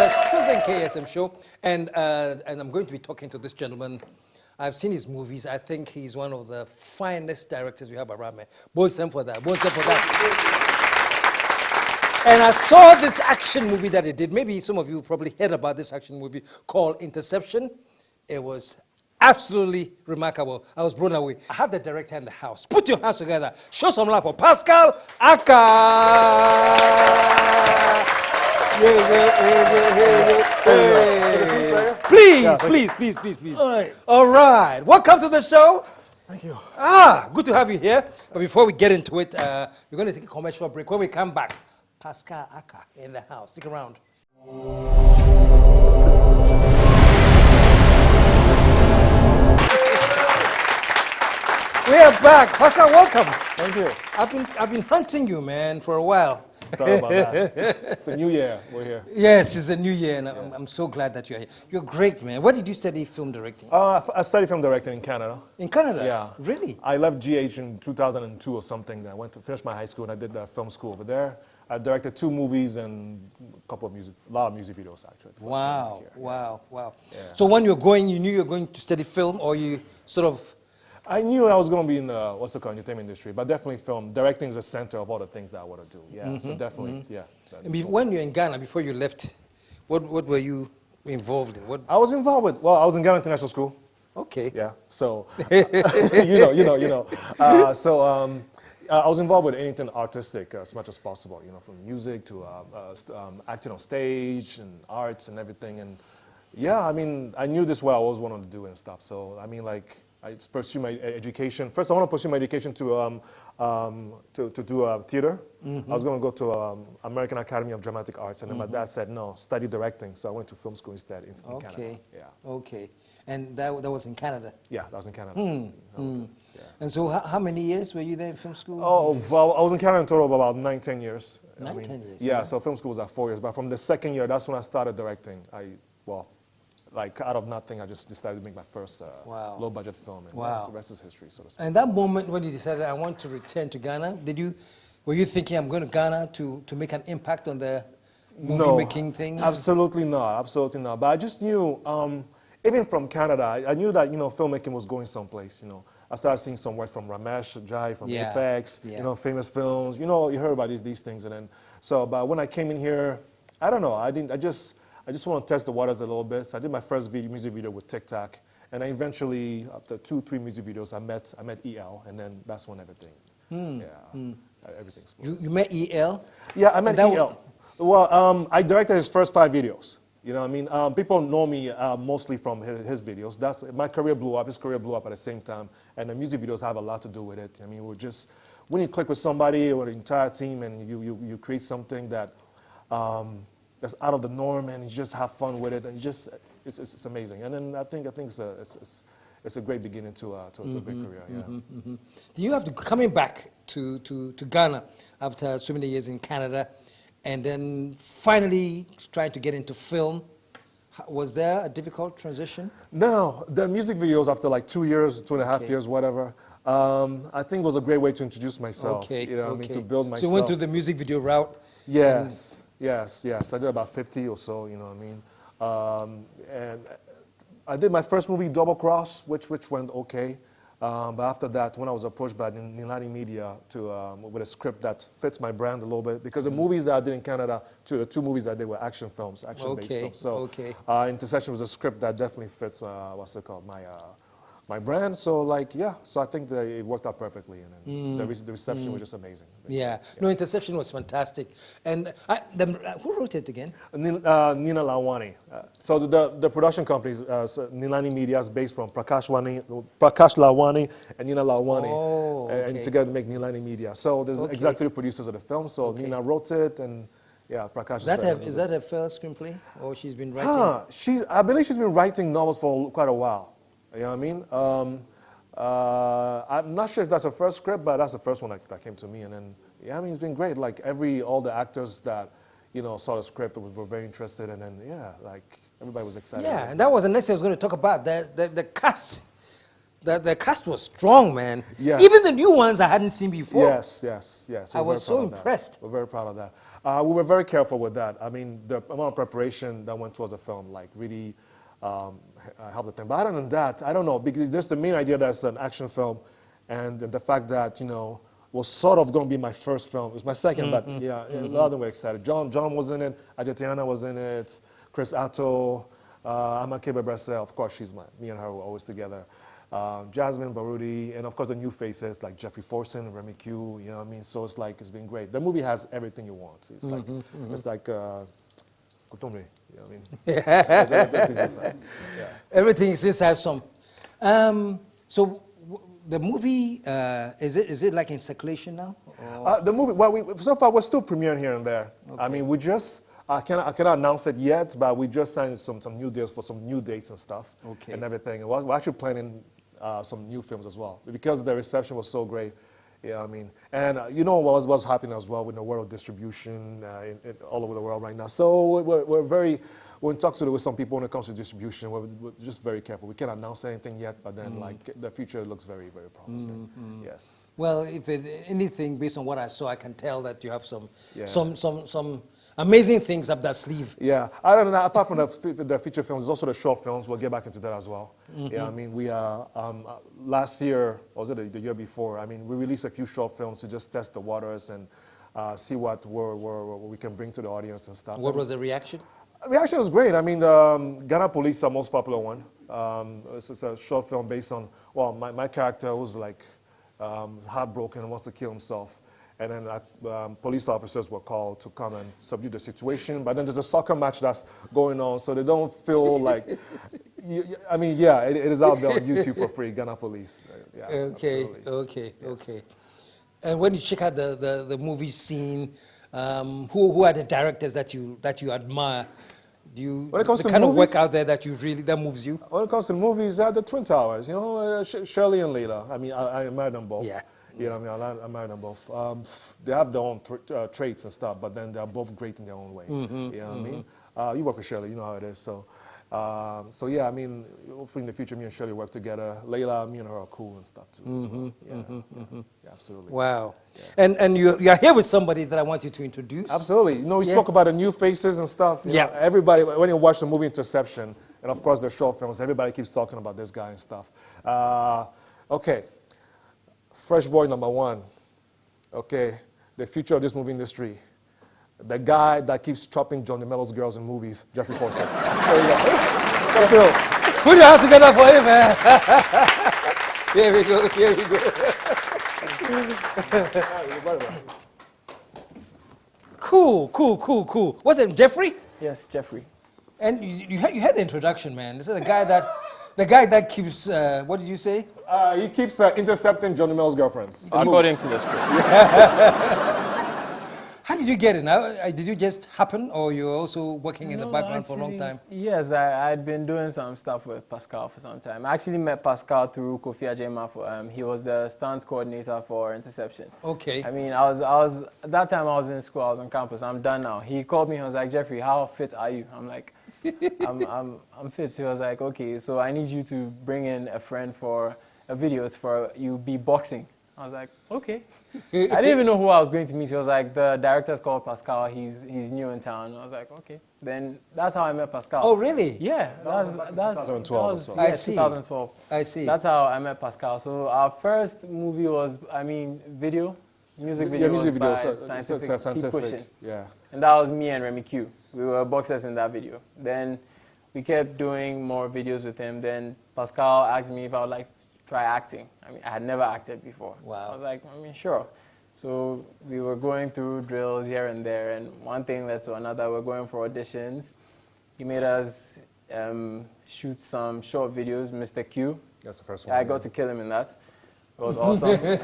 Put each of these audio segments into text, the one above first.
Sizzling KSM Show, and I'm going to be talking to this gentleman. I've seen his movies. I think he's one of the finest directors we have around, man. Both them for that. Both them for that. And I saw this action movie that he did. Maybe some of you probably heard about this action movie called Interception. It was absolutely remarkable. I was blown away. I have the director in the house. Put your hands together. Show some love for Pascal Aka. Please. All right. Welcome to the show. Thank you. Good to have you here. But before we get into it, we're going to take a commercial break. When we come back, Pascal Aka in the house. Stick around. We are back. Pascal, welcome. Thank you. I've been hunting you, man, for a while. Sorry about that. It's the new year. We're here. Yes, it's a new year, and I'm so glad that you're here. You're great, man. Where did you study film directing? I studied film directing in Canada. In Canada? Yeah. Really? I left GH in 2002 or something. I went to finish my high school, and I did film school over there. I directed 2 movies and a lot of music videos, actually. Wow. Yeah. Yeah. So when you were going, you knew you were going to study film, or you sort of... I knew I was going to be in the entertainment industry, but definitely film. Directing is the center of all the things that I want to do. Yeah, so definitely, yeah. And when you were in Ghana, before you left, what were you involved in? I was involved with, I was in Ghana International School. Okay. Yeah, so, you know. I was involved with anything artistic as much as possible, from music to acting on stage and arts and everything. And yeah, I mean, I knew this is what I always wanted to do and stuff. So, I mean, like, I pursue my education. First, I want to pursue my education to do theater. I was going to go to American Academy of Dramatic Arts, and then my dad said, no, study directing. So I went to film school instead in Canada. Yeah. Okay. And that was in Canada? Yeah, that was in Canada. Yeah. And so how many years were you there in film school? Oh, well, I was in Canada in total of about 9-10 years. 9-10 years? Yeah, so film school was at 4 years. But from the second year, that's when I started directing. Like out of nothing, I just decided to make my first low-budget film, and the rest is history, so to speak. And that moment when you decided, I want to return to Ghana, were you thinking, I'm going to Ghana to make an impact on the movie-making thing? Absolutely not, absolutely not. But I just knew, even from Canada, I knew that, filmmaking was going someplace, I started seeing some work from Ramesh Jai, from Apex, famous films, you heard about these things, and then, but when I came in here, I don't know, I just want to test the waters a little bit. So I did my first music video with TikTok, and I eventually, after 2-3 music videos, I met EL, and then that's when everything, everything exploded. You met EL? Yeah, I met EL. Well, I directed his first 5 videos. You know what I mean? People know me mostly from his videos. My career blew up. His career blew up at the same time, and the music videos have a lot to do with it. I mean, when you click with somebody or the entire team, and you create something that. That's out of the norm, and you just have fun with it, and it's amazing. And then I think it's a great beginning to a great career. Yeah. Do you have to coming back to Ghana after so many years in Canada, and then finally trying to get into film? Was there a difficult transition? No, the music videos after like 2 years, 2.5 years, whatever. I think it was a great way to introduce myself. Okay. I mean, to build myself. So you went through the music video route. Yes. Yes. I did about 50 or so, you know what I mean? And I did my first movie, Double Cross, which went okay. But after that, when I was approached by Nilani Media with a script that fits my brand a little bit, because the movies that I did in Canada, the 2 movies that I did were action films, action-based films. So Intersection was a script that definitely fits, my brand. So so I think that it worked out perfectly, and then the reception was just amazing. No, Interception was fantastic. And who wrote it again? Nina Lawani. So the production company is Nilani Media, is based from Prakash Lawani and Nina Lawani, and together make Nilani Media. So there's executive producers of the film. So Nina wrote it, and Prakash. Is that her first screenplay, or she's been writing? I believe she's been writing novels for quite a while. You know what I mean? I'm not sure if that's her first script, but that's the first one that came to me. And then, I mean, it's been great. Like all the actors that, saw the script were very interested. And then, everybody was excited. Yeah, and that was the next thing I was going to talk about. The cast The cast was strong, man. Yes. Even the new ones I hadn't seen before. Yes. I was so impressed. We're very proud of that. We were very careful with that. I mean, the amount of preparation that went towards the film, like, really helped the thing. But other than that, I don't know, because just the main idea that it's an action film, and the fact that, you know, was sort of going to be my first film. It was my second, but yeah, a lot of them were excited. John was in it, Ajetiana was in it, Chris Atto, Amakebe Bresse, of course, me and her were always together. Jasmine Barudi, and of course the new faces like Jeffrey Forson, Remy Q, you know what I mean? So it's like, it's been great. The movie has everything you want. It's like, it's like, Kotomre, you know what I mean? Everything's inside. Yeah. Everything since has some. So the movie, is it like in circulation now? The movie, well, so far we're still premiering here and there. Okay. I mean, we just, I cannot announce it yet, but we just signed some new deals for some new dates and stuff. Okay. And everything. And we're actually planning some new films as well, because the reception was so great. Yeah, I mean, and you know what's happening as well with the world of distribution all over the world right now. So we're in talks with some people when it comes to distribution. We're just very careful. We can't announce anything yet, but then like the future looks very, very promising. Yes. Well, if anything, based on what I saw, I can tell that you have some amazing things up that sleeve. Yeah, I don't know. Apart from the feature films, there's also the short films. We'll get back into that as well. Yeah, I mean, we last year, or was it the year before? I mean, we released a few short films to just test the waters and see what we can bring to the audience and stuff. What was the reaction? The reaction was great. I mean, Ghana Police, our most popular one. It's a short film based on, well, my character was like heartbroken and wants to kill himself. And then police officers were called to come and subdue the situation. But then there's a soccer match that's going on, so they don't feel like, I mean, yeah, it is out there on YouTube for free, Ghana Police. Yeah, okay, absolutely. okay, Yes. okay. And when you check out the movie scene, who are the directors that you admire? Do you When it comes the to kind of work movies- out there that moves you? When it comes to movies, the Twin Towers, you know, Shirley and Layla. I mean, I admire them both. Yeah. You know what I mean? I admire them both. They have their own traits and stuff, but then they're both great in their own way. You know what I mean? You work with Shirley, you know how it is. So yeah, I mean, hopefully in the future, me and Shirley work together. Layla, me and her are cool and stuff too. As well. Yeah, absolutely. Wow. Yeah. And you are here with somebody that I want you to introduce. Absolutely. You know, we spoke about the new faces and stuff. You know, everybody, when you watch the movie Interception, and of course the short films, everybody keeps talking about this guy and stuff. Okay. Fresh boy number one, okay, the future of this movie industry. The guy that keeps chopping John DeMello's girls in movies, Jeffrey Forson. There you go. Put your hands together for him, man. Here we go, here we go. Cool. What's it, Jeffrey? Yes, Jeffrey. And you had the introduction, man. This is the guy that keeps, what did you say? He keeps intercepting John DeMello's girlfriends. According to the script. How did you get it? Now, did you just happen, or you're also working in the background for a long time? Yes, I'd been doing some stuff with Pascal for some time. I actually met Pascal through Kofi Ajema. He was the stunt coordinator for Interception. Okay. I mean, I was at that time I was in school. I was on campus. I'm done now. He called me. He was like, Jeffrey, how fit are you? I'm like, I'm fit. He was like, okay, so I need you to bring in a friend for a video. It's for you be boxing. I was like, okay. I didn't even know who I was going to meet. He was like, the director's called Pascal. He's new in town. I was like, okay. Then that's how I met Pascal. Oh, really? Yeah. That's 2012. I see. 2012. I see. That's how I met Pascal. So our first movie was, video. Music video was by Scientific. Keep Pushing. Yeah. And that was me and Remy Q. We were boxers in that video. Then we kept doing more videos with him. Then Pascal asked me if I would like to try acting. I mean, I had never acted before. Wow. I was like, sure. So we were going through drills here and there, and one thing led to another. We're going for auditions. He made us shoot some short videos, Mr. Q. That's the first one. I got to kill him in that. It was awesome. and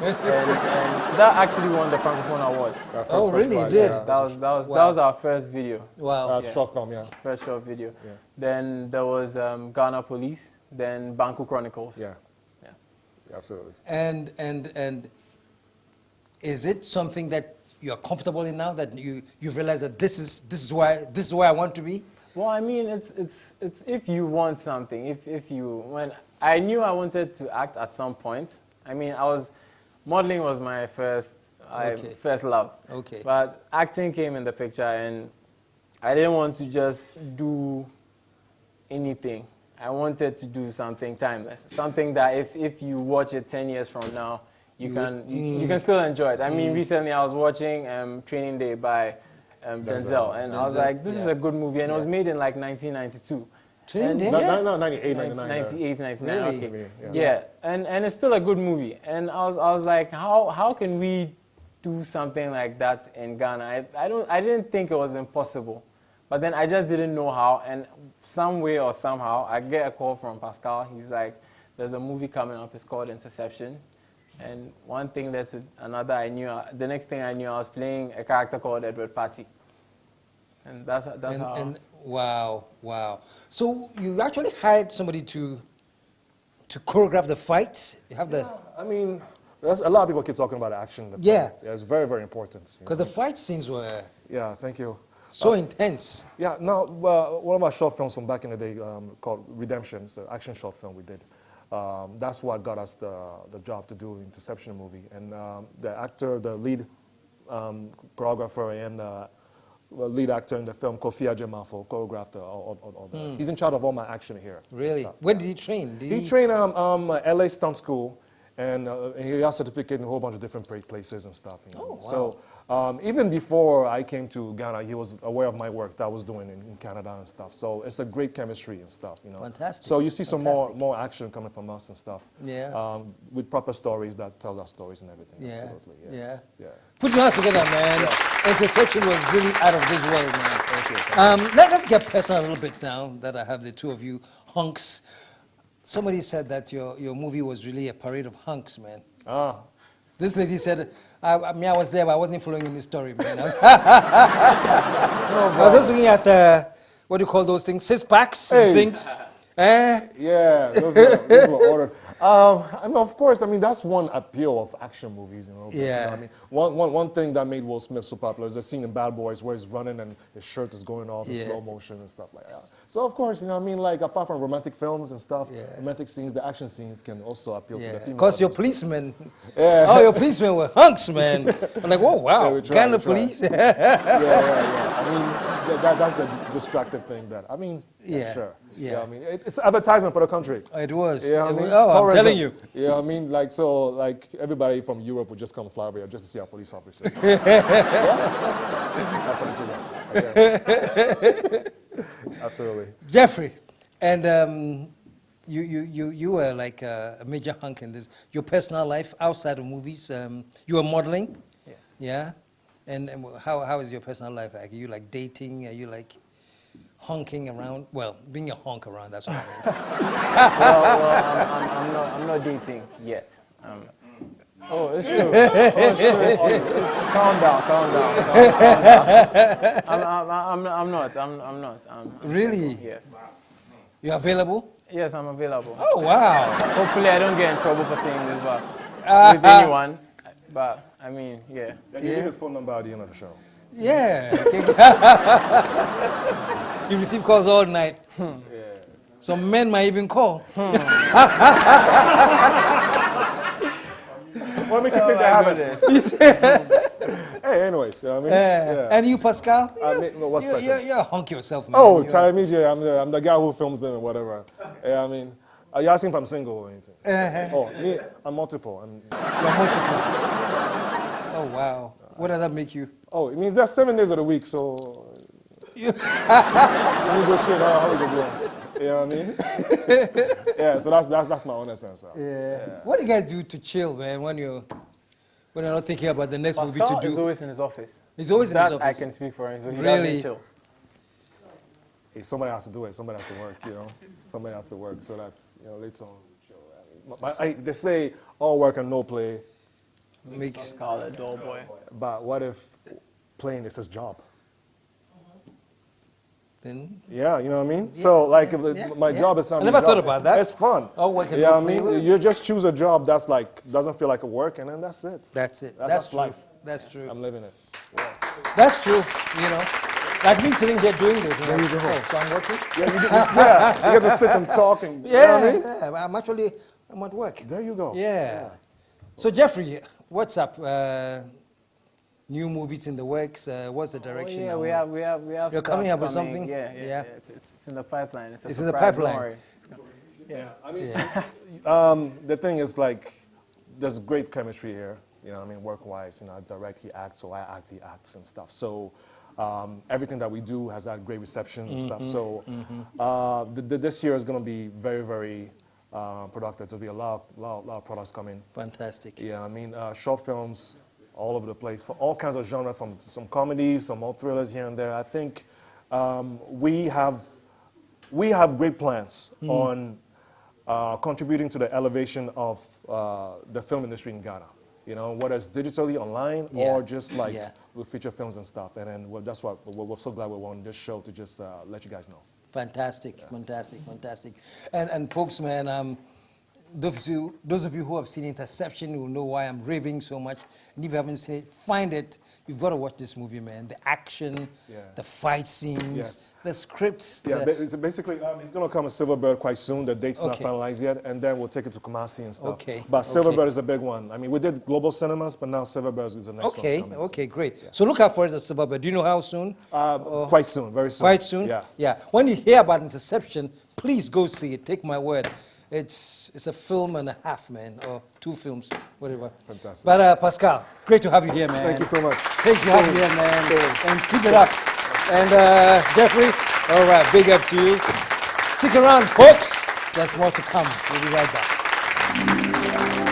that actually won the Francophone Awards. Oh, really? It did? That was our first video. Wow. Short film, yeah. First short video. Yeah. Then there was Ghana Police. Then Banku Chronicles. Yeah. Absolutely. And is it something that you're comfortable in now, that you've realized that this is where I want to be? Well, I mean, it's if you want something, if you, when I knew I wanted to act at some point. I mean, modeling was my first love. Okay. But acting came in the picture, and I didn't want to just do anything. I wanted to do something timeless, something that if you watch it 10 years from now, you can still enjoy it. I mean, recently I was watching Training Day by Denzel, and I was like, this is a good movie, and it was made in like 1992. Training Day? No, 98, 99. 98, 99, Really? okay. Yeah. And it's still a good movie. And I was like, how can we do something like that in Ghana? I didn't think it was impossible. But then I just didn't know how, and some way or somehow, I get a call from Pascal. He's like, there's a movie coming up, it's called Interception. And one thing led to another. The next thing I knew, I was playing a character called Edward Patty. And that's how. And wow. So you actually hired somebody to choreograph the fight? You have the... I mean, a lot of people keep talking about action. Yeah. It's very, very important. Because the fight scenes were Yeah, thank you. so intense. Yeah, no, one of our short films from back in the day called Redemption, it's an action short film we did. That's what got us the job to do Interception movie. And the actor, the lead choreographer and lead actor in the film, Kofi Ajemafo, choreographed all the... He's in charge of all my action here. Really? Stuff. Where did he train? He trained LA Stunt School, and he has certificate in a whole bunch of different places and stuff. You know? Oh, wow. So even before I came to Ghana, he was aware of my work that I was doing in Canada and stuff. So it's a great chemistry and stuff, you know. Fantastic. So you see some Fantastic. more action coming from us and stuff. Yeah. With proper stories that tell our stories and everything. Yeah. Absolutely. Yes. Yeah. Put your hands together, man. Yeah. Interception was really out of this world, man. Thank you. Let's get personal a little bit now that I have the two of you hunks. Somebody said that your movie was really a parade of hunks, man. Ah. This lady said, I was there, but I wasn't following in the story, man. I was just looking at, what do you call those things? Six-packs and things. Yeah, those were ordered. I mean, of course, I mean, that's one appeal of action movies, you know. But, Yeah. You know what I mean, one thing that made Will Smith so popular is the scene in Bad Boys where he's running and his shirt is going off in slow motion and stuff like that. So, of course, you know what I mean, like, apart from romantic films and stuff, romantic scenes, the action scenes can also appeal to the female. Because your audience. policemen, Yeah. your policemen were hunks, man. I'm like, oh, wow, Yeah, we try, Ghana we try. police. Yeah. I mean, that's the distracting thing that, I mean, sure. Yeah. I mean, it's advertisement for the country. It was. Yeah, I mean, Oh, I'm tourism. telling you. Yeah, I mean, like, so, like, everybody from Europe would just come fly over here just to see our police officers. That's something to know. Absolutely. Jeffrey, and you were like a major hunk in this. Your personal life outside of movies, you were modeling? Yes. Yeah? And how is your personal life like? Are you like dating? Are you like honking around? Well, being a honk around, that's what I meant. I'm not dating yet. It's true. It's true. Calm down. I'm not. Really? Yes. You're available? Yes, I'm available. Oh, wow. Hopefully, I don't get in trouble for saying this, but with anyone. But I mean, yeah. And you give his phone number at the end of the show. Yeah. You receive calls all night. Some men might even call. What makes you think that happens? Hey, anyways, you know what I mean? Yeah. And you, Pascal? I mean, no, what's special? You're a honk yourself, man. Oh, You're- Charlie Media, I'm the guy who films them and whatever. Yeah, I mean, are you asking if I'm single or anything? Oh, me, I'm multiple. You're multiple. Oh, wow. What does that make you? Oh, it means there's 7 days of the week, so. Let me go shit out. How we go doing? You know what I mean? Yeah, so that's my honest answer. Yeah. What do you guys do to chill, man, when you're not thinking about the next movie Pascal to is do? always in his office. He's always in his That office. I can speak for him, so he Really? doesn't chill. Hey, somebody has to do it. Somebody has to work, you know? Somebody has to work so that, you know, later on, chill. They say all work and no play, Makes Pascal a dull boy. but what if playing is his job? then. Yeah, you know what I mean? So, like, my job is not I my never job. thought about that. It's fun. All work and yeah, no I play. mean, you just choose a job that's like, doesn't feel like a work, and then that's it. That's it. That's true. life. That's true. I'm living it. That's true. You know. Like me sitting here doing this. There you go. Oh, so I'm working? Yeah, you get to sit and talk and, you know what I mean? Yeah, I'm at work. There you go. Yeah. So Jeffrey, what's up? New movies in the works. What's the direction? Yeah, now? we have. You're stuff coming up with something? Yeah. Yeah. It's in the pipeline. It's in the surprise, don't pipeline. worry. Yeah. I mean, the thing is, like, there's great chemistry here. You know what I mean, work-wise. You know, I direct, he acts, so I act, he acts and stuff. So everything that we do has had great reception and stuff. So this year is going to be very, very productive. There'll be a lot of products coming. Fantastic. Yeah, I mean, short films all over the place for all kinds of genres, from some comedies, some more thrillers here and there. I think we have great plans on contributing to the elevation of the film industry in Ghana. You know, whether it's digitally, online, or just like with feature films and stuff. And then that's why we're so glad we're on this show to just let you guys know. Fantastic, fantastic. And folks, man, those of you who have seen Interception will know why I'm raving so much. And if you haven't seen it, find it. You've got to watch this movie, man. The action, the fight scenes, the scripts. Yeah, it's basically, it's going to come to Silverbird quite soon. The date's not finalized yet, and then we'll take it to Kumasi and stuff. But Silverbird is a big one. I mean, we did Global Cinemas, but now Silverbird is the next one. Okay, great. Yeah. So look out for it at Silverbird. Do you know how soon? Quite soon, very soon. Quite soon? Yeah. When you hear about Interception, please go see it. Take my word. It's a film and a half, man, or 2 films, whatever. Fantastic. But Pascal, great to have you here, man. Thank you so much. Great to have you here, man. And keep it up. And Jeffrey, all right, big up to you. Stick around, folks. There's more to come. We'll be right back.